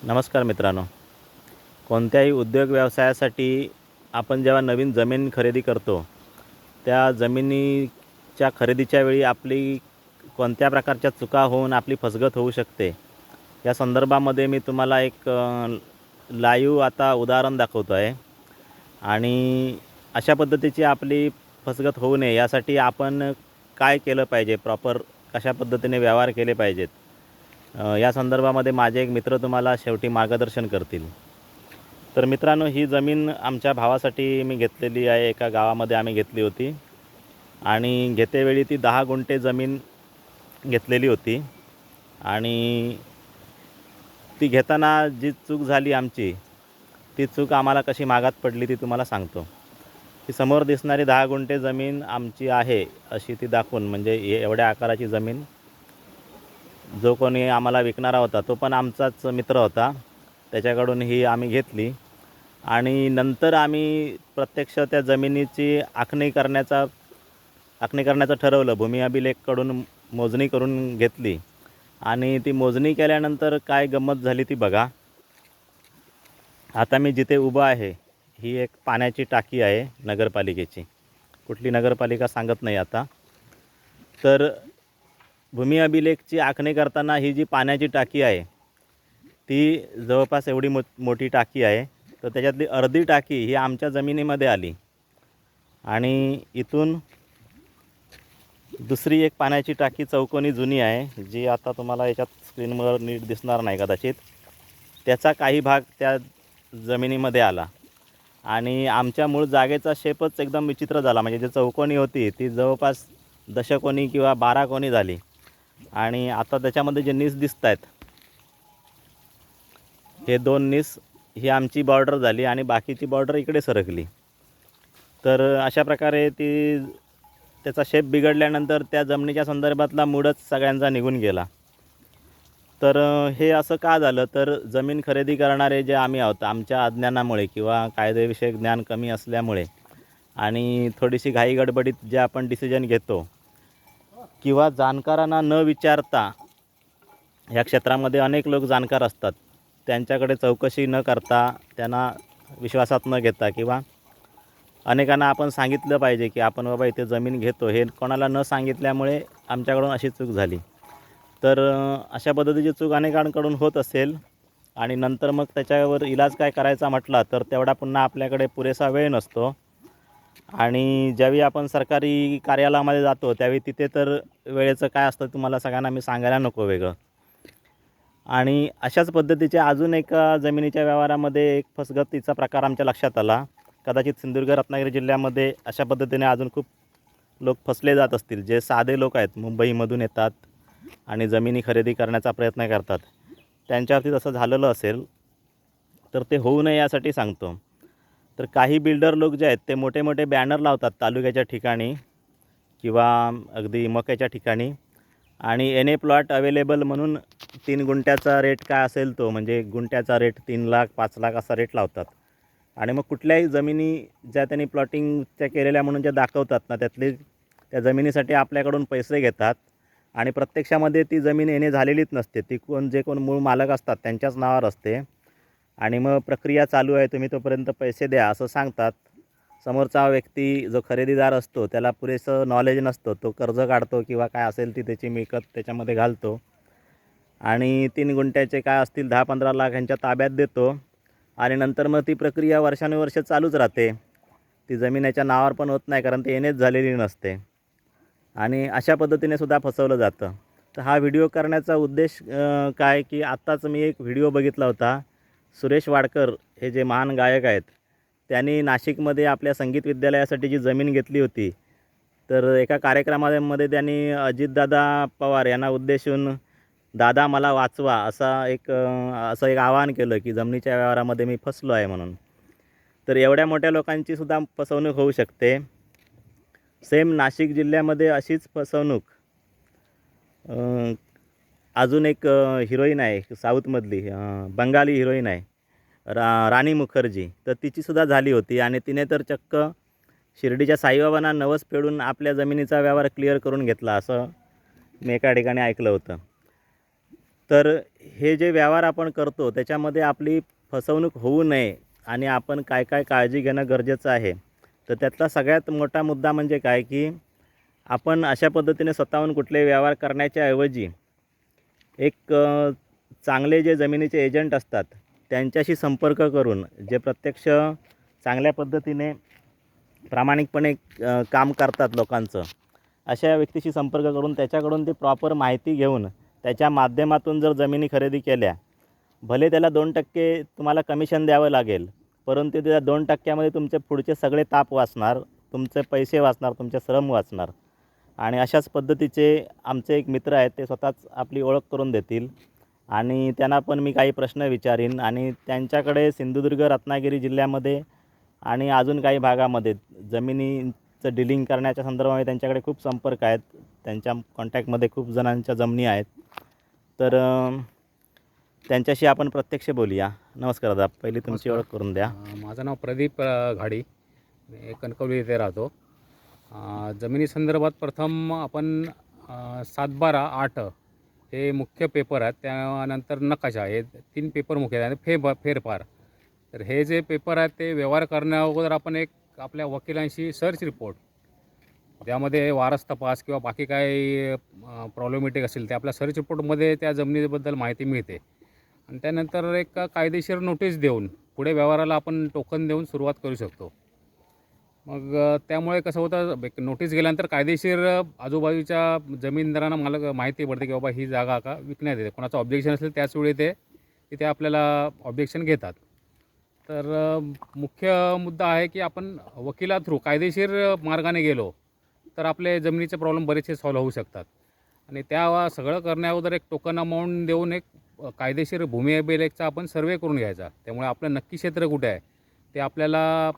नमस्कार मित्रांनो. कोणत्याही उद्योग व्यवसायासाठी आपण जेव्हा नवीन जमीन खरेदी करतो, त्या जमिनीच्या खरेदीच्या वेळी आपली कोणत्या प्रकारच्या चुका होऊन आपली फसगत होऊ शकते, या संदर्भामध्ये मी तुम्हाला एक लाईव्ह आता उदाहरण दाखवतो आहे. आणि अशा पद्धतीची आपली फसगत होऊ नये यासाठी आपण काय केलं पाहिजे, प्रॉपर कशा पद्धतीने व्यवहार केले पाहिजेत, या संदर्भामध्ये माझे एक मित्र तुम्हाला शेवटी मार्गदर्शन करतील. तर मित्रांनो, ही जमीन आमच्या भावासाठी मी घेतलेली आहे. एका गावामध्ये आम्ही घेतली होती आणि घेतेवेळी ती 10 गुंठे जमीन घेतलेली होती. आणि ती घेताना जी चूक झाली आमची, ती चूक आम्हाला कशी मागात पडली ती तुम्हाला सांगतो. की समोर दिसणारी 10 गुंठे जमीन आमची आहे अशी ती दाखवून, म्हणजे एवढ्या आकाराची जमीन जो कोणी आम्हाला विकणारा होता तो पण आमचाच मित्र होता. त्याच्याकडून ही आम्ही घेतली आणि नंतर आम्ही प्रत्यक्ष त्या जमिनीची आखणी करण्याचं ठरवलं. भूमी अभिलेखकडून मोजणी करून घेतली आणि ती मोजणी केल्यानंतर काय गंमत झाली ती बघा. आता मी जिथे उभा आहे ही एक पाण्याची टाकी आहे नगरपालिकेची. कुठली नगरपालिका सांगत नाही आता. तर भूमी अभिलेखची आखणी करताना ही जी पाण्याची टाकी आहे ती जवळपास एवढी मोठी टाकी आहे. तर त्याच्यातली अर्धी टाकी ही आमच्या जमिनीमध्ये आली आणि इथून दुसरी एक पाण्याची टाकी चौकोनी जुनी आहे, जी आता तुम्हाला याच्यात स्क्रीनवर नीट दिसणार नाही कदाचित. त्याचा काही भाग त्या जमिनीमध्ये आला आणि आमच्या मूळ जागेचा शेपच एकदम विचित्र झाला. म्हणजे जी चौकोनी होती ती जवळपास दशकोनी किंवा 12 कोनी झाली. आणि आता त्याच्यामध्ये जे नीस दिसत आहेत, हे 2 नीस ही आमची बॉर्डर झाली आणि बाकीची बॉर्डर इकडे सरकली. तर अशा प्रकारे त्याचा शेप बिघडल्यानंतर त्या जमिनीच्या संदर्भातला मूडच सगळ्यांचा निघून गेला. तर हे असं का झालं, तर जमीन खरेदी करणारे जे आम्ही आहोत, आमच्या अज्ञानामुळे किंवा कायदेविषयक ज्ञान कमी असल्यामुळे आणि थोडीशी घाई गडबडीत जे आपण डिसिजन घेतो किंवा जाणकारांना न विचारता, ह्या क्षेत्रामध्ये अनेक लोक जाणकार असतात, त्यांच्याकडे चौकशी न करता, त्यांना विश्वासात न घेता किंवा अनेकांना आपण सांगितलं पाहिजे की आपण बाबा इथे जमीन घेतो, हे कोणाला न सांगितल्यामुळे आमच्याकडून अशी चूक झाली. तर अशा पद्धतीची चूक अनेकांकडून होत असेल आणि नंतर मग त्याच्यावर इलाज काय करायचा म्हटला तर तेवढा पुन्हा आपल्याकडे पुरेसा वेळ नसतो. आणि ज्यावेळी आपण सरकारी कार्यालयामध्ये जातो त्यावेळी तिथे तर वेळेचं काय असतं तुम्हाला सगळ्यांना मी सांगायला नको वेगळं. आणि अशाच पद्धतीच्या अजून एका जमिनीच्या व्यवहारामध्ये एक फसगतीचा प्रकार आमच्या लक्षात आला. कदाचित सिंधुदुर्ग रत्नागिरी जिल्ह्यामध्ये अशा पद्धतीने अजून खूप लोक फसले जात असतील, जे साधे लोक आहेत, मुंबईमधून येतात आणि जमिनी खरेदी करण्याचा प्रयत्न करतात. त्यांच्यावरती तसं झालेलं असेल तर ते होऊ नये यासाठी सांगतो. तर काही बिल्डर लोक जे आहेत ते मोठे मोठे बॅनर लावतात तालुक्याच्या ठिकाणी किंवा अगदी मक्याच्या ठिकाणी आणि एन ए प्लॉट अवेलेबल म्हणून 3 गुंठ्याचा रेट काय असेल तो, म्हणजे गुंठ्याचा रेट 3 लाख 5 लाख असा रेट लावतात. आणि मग कुठल्याही जमिनी ज्या त्यांनी प्लॉटिंगच्या केलेल्या म्हणून ज्या दाखवतात ना, त्या जमिनीसाठी आपल्याकडून पैसे घेतात आणि प्रत्यक्षामध्ये ती जमीन येणे झालेलीच नसते. ती कोण मूळ मालक असतात त्यांच्याच नावावर असते आणि मग प्रक्रिया चालू आहे, तुम्ही तोपर्यंत पैसे द्या असं सांगतात. समोरचा व्यक्ती जो खरेदीदार असतो त्याला पुरेसं नॉलेज नसतं, तो कर्ज काढतो किंवा काय असेल ती त्याची मिळकत त्याच्यामध्ये घालतो आणि 3 गुंठ्याचे काय असतील 10-15 लाख यांच्या ताब्यात देतो आणि नंतर मग ती प्रक्रिया वर्षानुवर्ष चालूच राहते. ती जमिनीच्या नावावर पण होत नाही, कारण ती येणेच झालेली नसते आणि अशा पद्धतीने सुद्धा फसवलं जातं. तर हा व्हिडिओ करण्याचा उद्देश काय की आत्ताच मी एक व्हिडिओ बघितला होता. सुरेश वाडकर हे जे महान गायक आहेत, त्यांनी नाशिकमध्ये आपल्या संगीत विद्यालयासाठी जी जमीन घेतली होती, तर एका कार्यक्रमामध्ये त्यांनी अजितदादा पवार यांना उद्देशून दादा मला वाचवा असं एक आवाहन केलं की जमिनीच्या व्यवहारामध्ये मी फसलो आहे म्हणून. तर एवढ्या मोठ्या लोकांचीसुद्धा फसवणूक होऊ शकते. सेम नाशिक जिल्ह्यामध्ये अशीच फसवणूक अजून एक हिरोईन आहे साऊथमधली, बंगाली हिरोईन आहे राणी मुखर्जी. तर तिचीसुद्धा झाली होती आणि तिने तर चक्क शिर्डीच्या साईबाबांना नवस फेडून आपल्या जमिनीचा व्यवहार क्लिअर करून घेतला, असं मी एका ठिकाणी ऐकलं होतं. तर हे जे व्यवहार आपण करतो त्याच्यामध्ये आपली फसवणूक होऊ नये आणि आपण काय काय काळजी घेणं गरजेचं आहे. तर त्यातला सगळ्यात मोठा मुद्दा म्हणजे काय, की आपण अशा पद्धतीने स्वतःहून कुठलेही व्यवहार करण्याच्या ऐवजी एक चांगले जे जमिनीचे एजंट असतात त्यांच्याशी संपर्क करून, जे प्रत्यक्ष चांगल्या पद्धतीने प्रामाणिकपणे काम करतात लोकांचं, अशा व्यक्तीशी संपर्क करून त्याच्याकडून ती प्रॉपर माहिती घेऊन त्याच्या माध्यमातून जर जमिनी खरेदी केल्या, भले त्याला 2% तुम्हाला कमिशन द्यावं लागेल, परंतु त्या 2%मध्ये तुमचे पुढचे सगळे ताप वाचणार, तुमचे पैसे वाचणार, तुमचे श्रम वाचणार. आणि अशाच पद्धतीचे आमचे एक मित्र आहेत, ते स्वतःच आपली ओळख करून देतील आणि त्यांना पण मी काही प्रश्न विचारीन आणि त्यांच्याकडे सिंधुदुर्ग, रत्नागिरी जिल्ह्यामध्ये आणि अजून काही भागामध्ये जमिनीचं डीलिंग करण्याच्या संदर्भामध्ये त्यांच्याकडे खूप संपर्क आहेत. त्यांच्या कॉन्टॅक्टमध्ये खूप जणांच्या जमिनी आहेत. तर त्यांच्याशी आपण प्रत्यक्ष बोलूया. नमस्कार दादा, पहिली तुमची ओळख करून द्या. माझं नाव प्रदीप घाडी, मी कणकवली येथे राहतो. जमिनीसंदर्भात प्रथम आपण 7/12/8 हे मुख्य पेपर आहेत. त्यानंतर नकाशा, हे 3 पेपर मुख्य आहेत. फेरफार. तर हे जे पेपर आहेत ते व्यवहार करण्या अगोदर आपण एक आपल्या वकिलांशी सर्च रिपोर्ट, त्यामध्ये वारस तपास किंवा बाकी काही प्रॉब्लेमॅटिक असेल ते आपल्या सर्च रिपोर्टमध्ये त्या जमिनीबद्दल माहिती मिळते. आणि त्यानंतर एक कायदेशीर नोटीस देऊन पुढे व्यवहाराला आपण टोकन देऊन सुरुवात करू शकतो. मग त्यामुळे कसं होतं, एक नोटीस गेल्यानंतर कायदेशीर आजूबाजूच्या जमीनदारांना मला माहिती पडते की बाबा ही जागा का विकण्यात येते. कोणाचं ऑब्जेक्शन असेल त्याचवेळी ते तिथे आपल्याला ऑब्जेक्शन घेतात. तर मुख्य मुद्दा आहे की आपण वकिला थ्रू कायदेशीर मार्गाने गेलो तर आपले जमिनीचे प्रॉब्लेम बरेचसे सॉल्व्ह होऊ शकतात. आणि त्या सगळं करण्याअगोदर एक टोकन अमाऊंट देऊन एक कायदेशीर भूमी अभिलेखचा आपण सर्वे करून घ्यायचा. त्यामुळे आपलं नक्की क्षेत्र कुठे आहे ते आपल्याला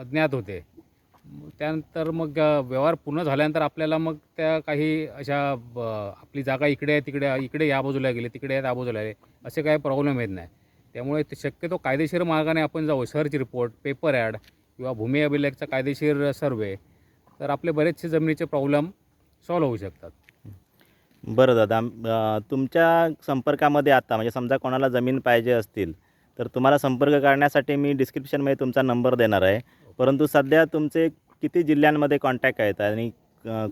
ज्ञात होते. त्यानंतर मग व्यवहार पूर्ण झाल्यानंतर आपल्याला मग त्या काही अशा आपली जागा इकडे आहे, तिकडे इकडे या बाजूला गेली, तिकडे आहे त्या बाजूला आहे, असे काही प्रॉब्लेम येत नाही. त्यामुळे ते शक्यतो कायदेशीर मार्गाने आपण जाऊ. सर्च रिपोर्ट, पेपर ॲड किंवा भूमी अभिलेखचा कायदेशीर सर्वे, तर आपले बरेचसे जमिनीचे प्रॉब्लेम सॉल्व्ह होऊ शकतात. बरं दादा, तुमच्या संपर्कामध्ये आता म्हणजे समजा कोणाला जमीन पाहिजे असतील तर तुम्हाला संपर्क करण्यासाठी मी डिस्क्रिप्शनमध्ये तुमचा नंबर देणार आहे. परंतु सध्या तुमचे किती जिल्ह्यांमध्ये कॉन्टॅक्ट आहेत आणि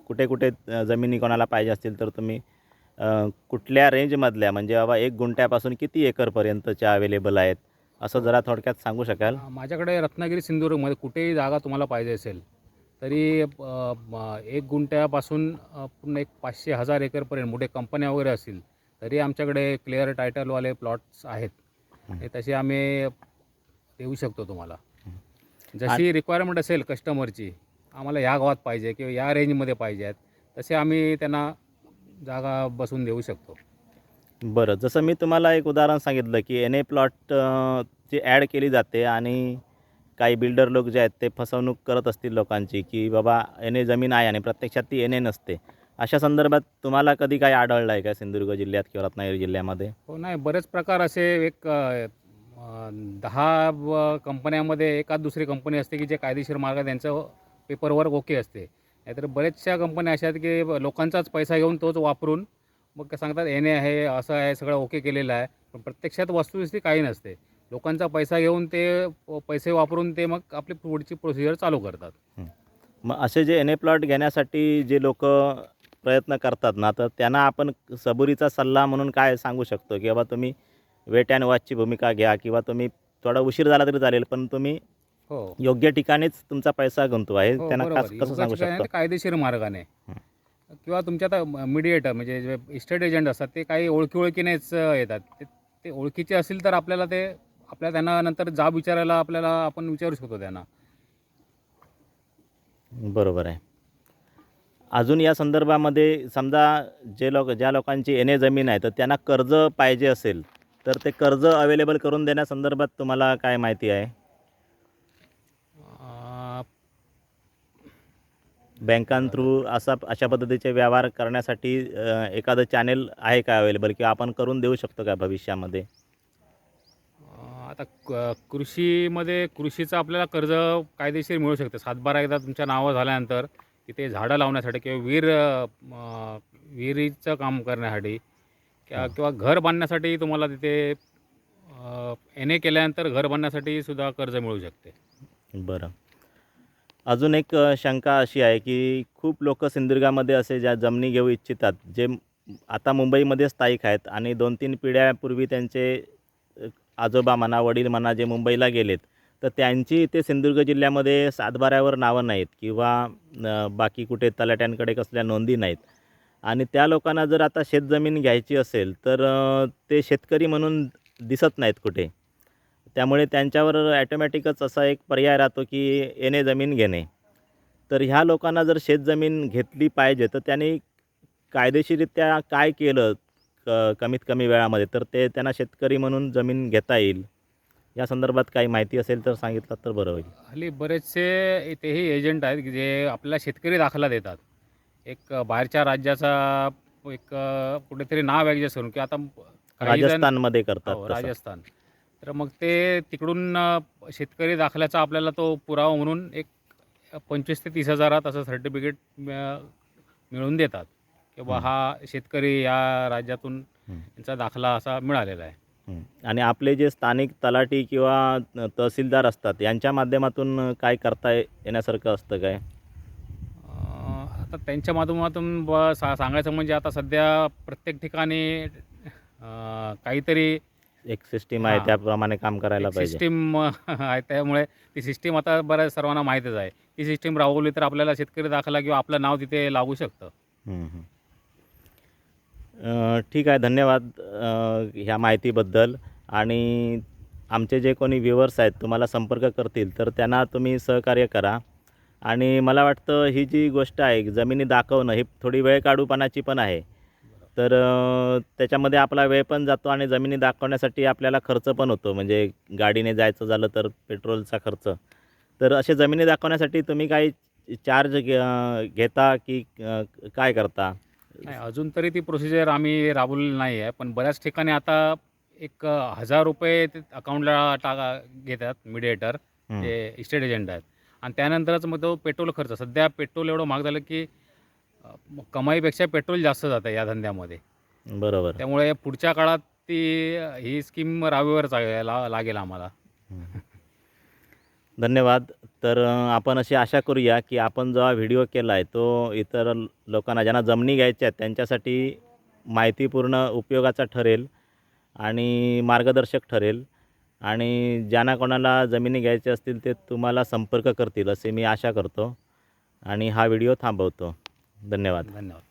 कुठे कुठे जमिनी कोणाला पाहिजे असतील तर तुम्ही कुठल्या रेंजमधल्या, म्हणजे बाबा 1 गुंठ्यापासून किती एकरपर्यंतच्या अवेलेबल आहेत, असं जरा थोडक्यात सांगू शकाल? माझ्याकडे रत्नागिरी सिंधुदुर्गमध्ये कुठेही जागा तुम्हाला पाहिजे असेल तरी 1 गुंठ्यापासून पूर्ण एक 500-1000 एकरपर्यंत मोठे कंपन्या वगैरे असतील तरी आमच्याकडे क्लिअर टायटलवाले प्लॉट्स आहेत. हे तसे आम्ही देऊ शकतो तुम्हाला. जशी रिक्वायरमेंट असेल कस्टमरची, आम्हाला ह्या गावात पाहिजे किंवा या रेंजमध्ये पाहिजे आहेत, तसे आम्ही त्यांना जागा बसवून देऊ शकतो. बरं, जसं मी तुम्हाला एक उदाहरण सांगितलं की एन ए प्लॉट ची ॲड केली जाते आणि काही बिल्डर लोक जे आहेत ते फसवणूक करत असतील लोकांची, की बाबा एन ए जमीन आहे आणि प्रत्यक्षात ती एन ए नसते. अशा संदर्भात तुम्हाला कधी काही आढळलं आहे का सिंधुदुर्ग जिल्ह्यात किंवा रत्नागिरी जिल्ह्यामध्ये? हो, नाही, बरेच प्रकार असे एक 10 कंपन्यामध्ये एखाद दुसरी कंपनी असते की जे कायदेशीर मार्गात त्यांचं पेपरवर्क ओके असते. नाहीतर बऱ्याचशा कंपन्या अशा आहेत की लोकांचाच पैसा घेऊन तोच वापरून मग सांगतात एन ए आहे, असं आहे, सगळं ओके केलेलं आहे. पण प्रत्यक्षात वस्तुस्थिती काही नसते. लोकांचा पैसा घेऊन ते पैसे वापरून ते मग आपली पुढची प्रोसिजर चालू करतात. मग असे जे एन ए प्लॉट घेण्यासाठी जे लोक प्रयत्न करतात ना, तर त्यांना आपण सबुरीचा सल्ला म्हणून काय सांगू शकतो, की बाबा तुम्ही वेट अँड वॉचची भूमिका घ्या किंवा तुम्ही थोडा उशीर झाला तरी चालेल, पण तुम्ही हो, योग्य ठिकाणीच तुमचा पैसा गुंतवा, हे हो, त्यांना बरोबर. कसं सांगू योगाच काय शकतो? ते कायदेशीर मार्गाने किंवा तुमच्या आता मीडिएटर म्हणजे जे इस्टेट एजंट असतात ते काही ओळखीनेच येतात. ते ओळखीचे असतील तर आपल्याला त्यांना नंतर जाब विचारायला आपण विचारू शकतो त्यांना. बरोबर आहे. अजून या संदर्भामध्ये समजा ज्या लोकांची एन ए जमीन आहे तर त्यांना कर्ज पाहिजे असेल तर ते कर्ज अवेलेबल करून देण्यासंदर्भात तुम्हाला काय माहिती आहे? अं, बँकांथ्रू अशा पद्धतीचे व्यवहार करण्यासाठी एखादं चॅनेल आहे का अवेलेबल, किंवा आपण करून देऊ शकतो का भविष्यामध्ये? आता कृषीमध्ये कृषीचं आपल्याला कर्ज कायदेशीर मिळू शकतं. 7/12 एकदा तुमच्या नावं झाल्यानंतर तिथे झाडं लावण्यासाठी किंवा विहिरीचं काम करण्यासाठी किंवा घर बांधण्यासाठी तुम्हाला तिथे NA केल्यानंतर घर बांधण्यासाठी सुद्धा कर्ज मिळू शकते. बरं. अजून एक शंका अशी आहे की खूप लोक सिंधुदुर्गामध्ये असे ज्या जमिनी घेऊ इच्छितात जे आता मुंबईमध्ये स्थायिक आहेत आणि 2-3 पिढ्यापूर्वी त्यांचे आजोबा म्हणा वडील म्हणा जे मुंबईला गेलेत, तर त्यांची इथे सिंधुदुर्ग जिल्ह्यामध्ये सातबाऱ्यावर नावं नाहीत किंवा बाकी कुठे तलाट्यांकडे कसल्या नोंदी नाहीत आणि त्या लोकांना जर आता शेतजमीन घ्यायची असेल तर ते शेतकरी म्हणून दिसत नाहीत कुठे. त्यामुळे त्यांच्यावर ॲटोमॅटिकच असा एक पर्याय राहतो की येणे जमीन घेणे. तर ह्या लोकांना जर शेतजमीन घेतली पाहिजे तर त्यांनी कायदेशीररित्या काय केलं कमीत कमी वेळामध्ये तर ते त्यांना शेतकरी म्हणून जमीन घेता येईल? या संदर्भात काही माहिती असेल तर सांगितलं तर बरं होईल. हल्ली बरेचसे इथेही एजंट आहेत की जे आपल्याला शेतकरी दाखला देतात. एक बाहेरच्या राज्याचा एक कुठेतरी नाव ॲडजस्ट करून की आता काही जण राजस्थानमध्ये करतात हो, तसं. राजस्थान. तर मग ते तिकडून शेतकरी दाखल्याचा आपल्याला तो पुरावा म्हणून एक 25,000 ते 30,000 असं सर्टिफिकेट मिळवून देतात की बा हा शेतकरी या राज्यातून यांचा दाखला असा मिळालेला आहे. आणि आपले जे स्थानिक तलाठी किंवा तहसीलदार असतात यांच्या माध्यमातून काय करता येण्यासारखं असतं काय? आता त्यांच्या माध्यमातून सांगायचं म्हणजे आता सध्या प्रत्येक ठिकाणी काहीतरी एक सिस्टीम आहे हां. त्याप्रमाणे काम करायला पाहिजे. सिस्टीम आहे त्यामुळे ती सिस्टीम आता बऱ्याच सर्वांना माहीतच आहे. ती सिस्टीम राबवली तर आपल्याला शेतकरी दाखला किंवा आपलं नाव तिथे लागू शकतं. ठीक आहे. धन्यवाद ह्या माहितीबद्दल. आणि आमचे जे कोणी व्ह्युअर्स आहेत तुम्हाला संपर्क करतील तर त्यांना तुम्ही सहकार्य करा. आणि मला वाटतं ही जी गोष्ट आहे जमिनी दाखवणं ही थोडी वेळ काढूपणाची पण आहे. तर त्याच्यामध्ये आपला वेळ पण जातो आणि जमिनी दाखवण्यासाठी आपल्याला खर्च पण होतो. म्हणजे गाडीने जायचं झालं तर पेट्रोलचा खर्च. तर असे जमिनी दाखवण्यासाठी तुम्ही काही चार्ज घेता की काय करता? नाही, अजून तरी ती प्रोसिजर आम्ही राबवलेली नाही आहे. पण बऱ्याच ठिकाणी आता एक ₹1000 ते अकाउंटला घेतात मीडिएटर, जे इस्टेट एजंट आहेत. आणि त्यानंतरच मग तो पेट्रोल खर्च. सध्या पेट्रोल एवढं महाग झालं की कमाईपेक्षा पेट्रोल जास्त जातं या धंद्यामध्ये. बरोबर. त्यामुळे पुढच्या काळात ही स्कीम राबवावीच लागेल आम्हाला. धन्यवाद. तर आपण अशी आशा करूया की आपण जो हा व्हिडिओ केला आहे तो इतर लोकांना ज्यांना जमिनी घ्यायच्या आहेत त्यांच्यासाठी माहितीपूर्ण उपयोगाचा ठरेल आणि मार्गदर्शक ठरेल. आणि ज्यांना कोणाला जमिनी घ्यायच्या असतील ते तुम्हाला संपर्क करतील असे मी आशा करतो. आणि हा व्हिडिओ थांबवतो. धन्यवाद. धन्यवाद.